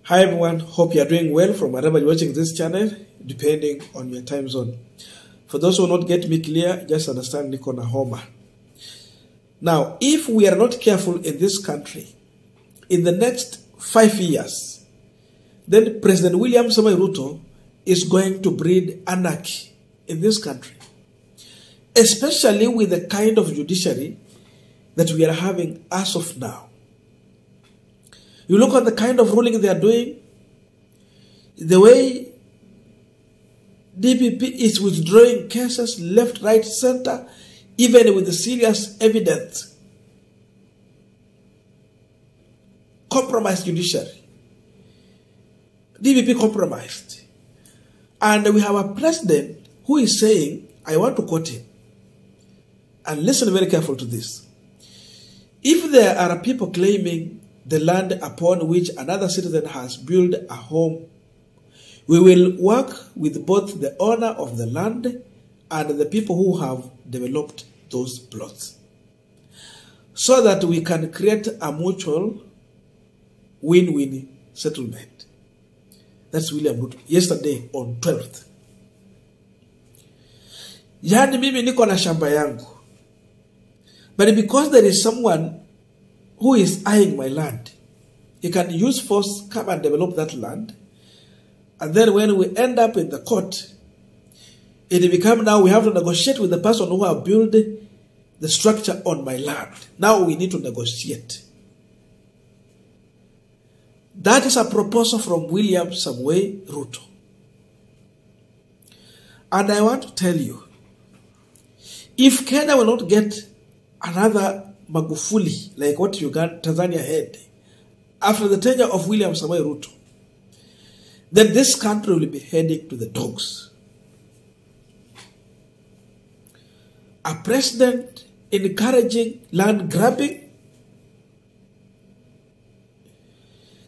Hi everyone, hope you are doing well from wherever you're watching this channel, depending on your time zone. For those who will not get me clear, just understand niko na homa. Now, if we are not careful in this country, in the next 5 years, then President William Samoei Ruto is going to breed anarchy in this country, especially with the kind of judiciary that we are having as of now. You look at the kind of ruling they are doing, the way DPP is withdrawing cases left, right, center, even with the serious evidence. Compromised judiciary. DPP compromised. And we have a president who is saying, I want to quote him, and listen very carefully to this. If there are people claiming the land upon which another citizen has built a home, we will work with both the owner of the land and the people who have developed those plots, so that we can create a mutual win-win settlement. That's William Ruto, yesterday on 12th. Yani mimi niko na shamba yangu, but because there is someone who is eyeing my land, he can use force, come and develop that land. And then when we end up in the court, it becomes now we have to negotiate with the person who have built the structure on my land. Now we need to negotiate. That is a proposal from William Samoei Ruto. And I want to tell you, if Kenya will not get another Magufuli, like what Tanzania had, after the tenure of William Samoei Ruto, then this country will be heading to the dogs. A president encouraging land grabbing?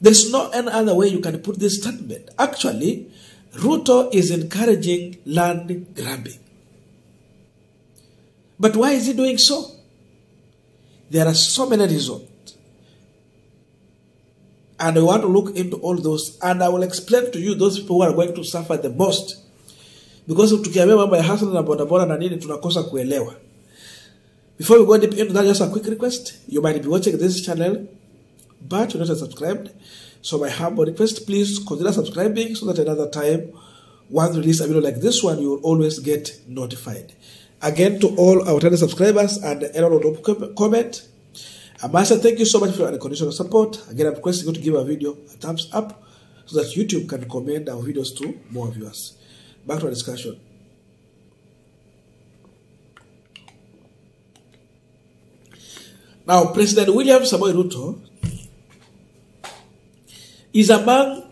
There's no any other way you can put this statement. Actually, Ruto is encouraging land grabbing. But why is he doing so? There are so many reasons. And I want to look into all those. And I will explain to you those people who are going to suffer the most. Because tukiambia mambo ya hustle na bodaboda na nini tunakosa kuelewa. Before we go deep into that, just a quick request. You might be watching this channel, but you're not subscribed. So my humble request, please consider subscribing so that another time, once we release a video like this one, you will always get notified. Again, to all our channel subscribers and anyone who will comment, I must say thank you so much for your unconditional support. Again, I'm requesting you to give our video a thumbs up so that YouTube can recommend our videos to more viewers. Back to our discussion. Now, President William Samoei Ruto is among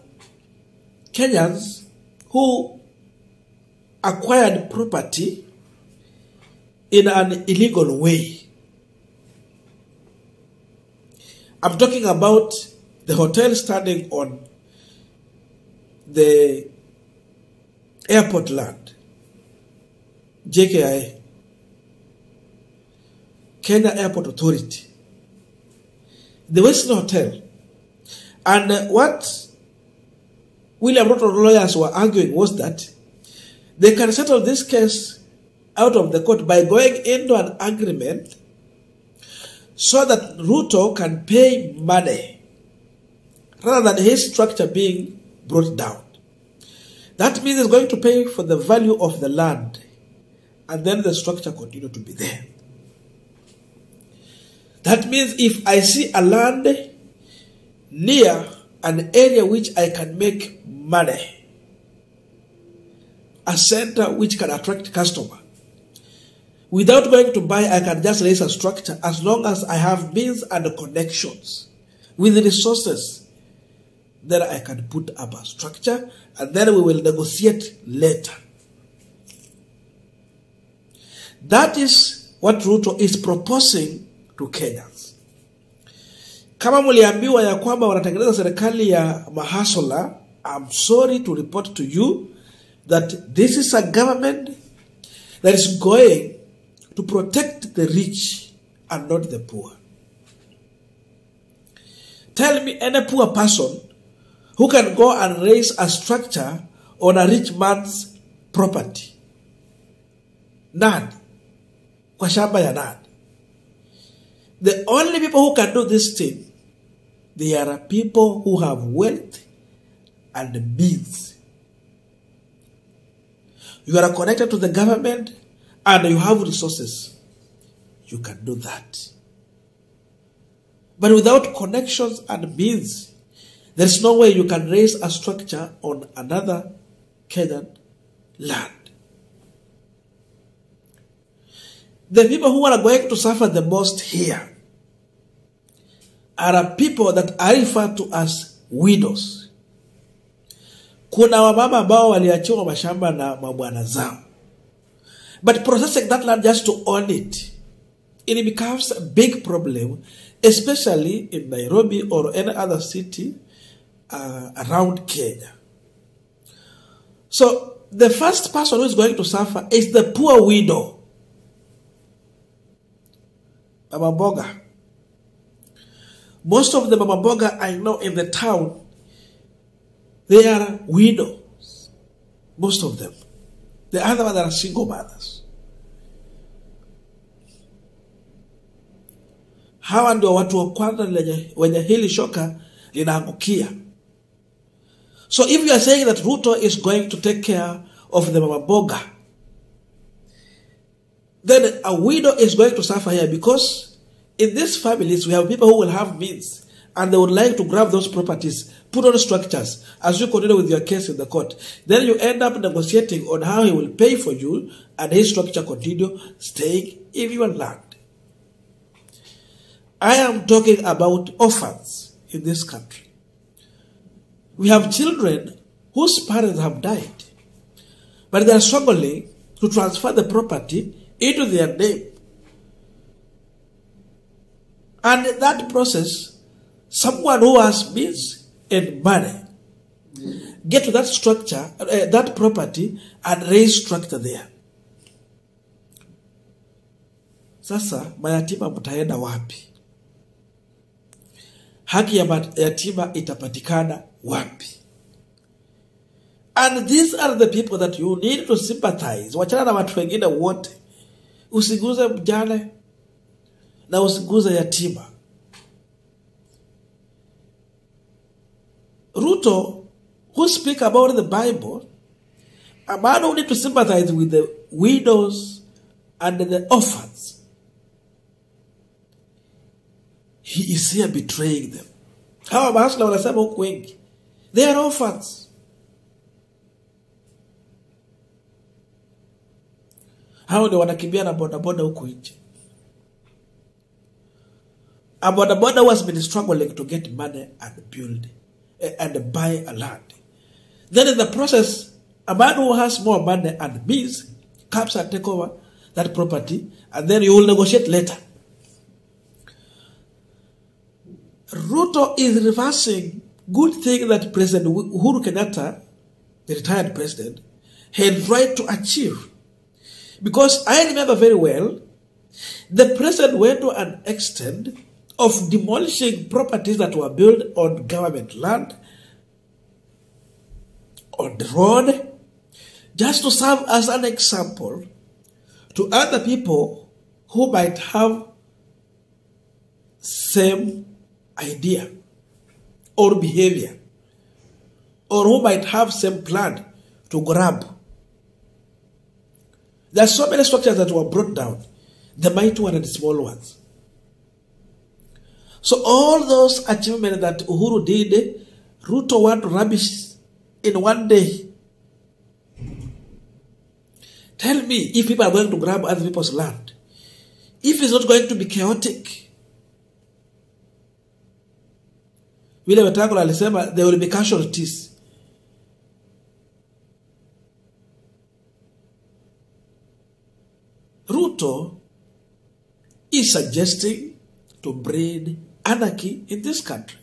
Kenyans who acquired property in an illegal way. I'm talking about the hotel standing on the airport land, JKIA, Kenya Airport Authority, the Western Hotel. And what William Ruto lawyers were arguing was that they can settle this case out of the court by going into an agreement so that Ruto can pay money rather than his structure being brought down. That means he's going to pay for the value of the land and then the structure continue to be there. That means if I see a land near an area which I can make money, a center which can attract customer, without going to buy, I can just raise a structure as long as I have means and connections with the resources. Then I can put up a structure and then we will negotiate later. That is what Ruto is proposing to Kenyans. Kama muliambiwa ya kwamba wanatengeneza serikali ya mahasola, I'm sorry to report to you that this is a government that is going to protect the rich and not the poor. Tell me any poor person who can go and raise a structure on a rich man's property? None. Kwa shamba ya nani? The only people who can do this thing, they are people who have wealth and means. You are connected to the government and you have resources. You can do that. But without connections and means, there is no way you can raise a structure on another Kenyan land. The people who are going to suffer the most here are people that are referred to as widows. Kuna wamama ambao waliachiwa mashamba na mabwana zao. But processing that land just to own it, it becomes a big problem, especially in Nairobi or any other city around Kenya. So the first person who is going to suffer is the poor widow. Mama Mboga. Most of the Mama Mboga I know in the town, they are widows. Most of them. The other ones are single mothers. Hawa ndio watu wa kwanza wenye hili shoka linaangukia. So if you are saying that Ruto is going to take care of the Mama Mboga, then a widow is going to suffer here, because in these families we have people who will have means and they would like to grab those properties, put on structures as you continue with your case in the court. Then you end up negotiating on how he will pay for you and his structure continue staying in your land. I am talking about orphans in this country. We have children whose parents have died, but they are struggling to transfer the property into their name. And in that process, someone who has means and money get to that structure, that property, and raise structure there. Sasa mayatima mtaenda wapi? Haki ya yatima itapatikana wapi? And these are the people that you need to sympathize. Wachana na watu wengine wote. Usiguze mjane na usiguze yatima. Ruto, who speak about the Bible, a man who need to sympathize with the widows and the orphans. He is here betraying them. Hawa mahasla wanasema huku wengi, they are orphans. Hao ndio wanakimbia na bodaboda huku nje. A bodaboda who has been struggling to get money and build and buy a land. Then in the process, a man who has more money and means comes and take over that property, and then you will negotiate later. Ruto is reversing good thing that President Uhuru Kenyatta, the retired president, had tried to achieve. Because I remember very well, the president went to an extent of demolishing properties that were built on government land, on the road, just to serve as an example to other people who might have same idea or behavior, or who might have same plan to grab. There are so many structures that were brought down, the mighty ones and the small ones. So all those achievements that Uhuru did, Ruto want to rubbish in one day. Tell me if people are going to grab other people's land, if it's not going to be chaotic. Vile Wetangula alisema, there will be casualties. Ruto is suggesting to breed anarchy in this country.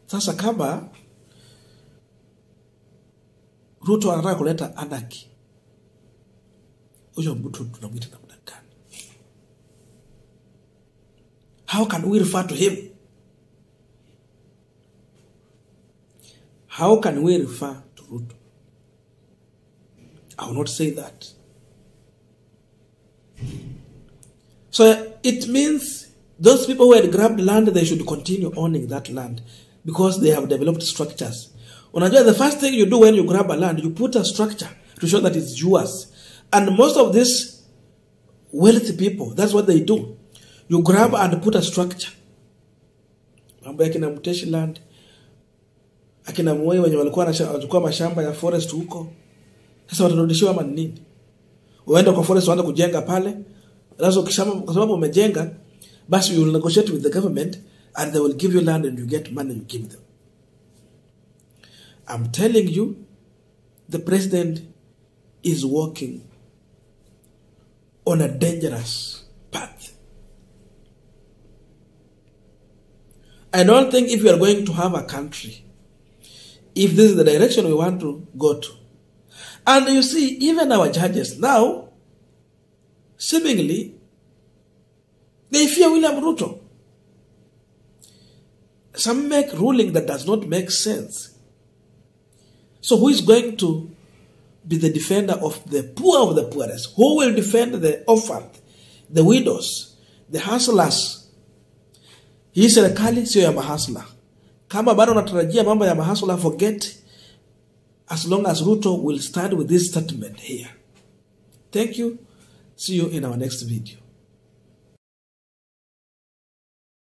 Sasa kama Ruto anataka kuleta anarchy, huyo mtu tunamwita namna gani? How can we refer to him? How can we refer to Ruto? I will not say that. So it means those people who had grabbed land, they should continue owning that land because they have developed structures. Unajua, the first thing you do when you grab a land, you put a structure to show that it's yours. And most of these wealthy people, that's what they do. You grab and put a structure. Mambo akina Mteshi land, akina Moi wenye walikuwa wanachukua mashamba ya forest huko. Sasa watarudishiwa ama nini? Uende kwa forest waanze kujenga pale. Sasa kwa sababu umejenga, basi you will negotiate with the government and they will give you land and you get money you give them. I'm telling you, the president is walking on a dangerous path. I don't think if we are going to have a country, if this is the direction we want to go to. And you see, even our judges now, seemingly, they fear William Ruto. Some make ruling that does not make sense. So who is going to be the defender of the poorest? Who will defend the orphaned, the widows, the hustlers? Hii serikali sio ya mahasla. Kama bado unatarajia mambo ya mahasla, forget, as long as Ruto will stand with this statement here. Thank you. See you in our next video.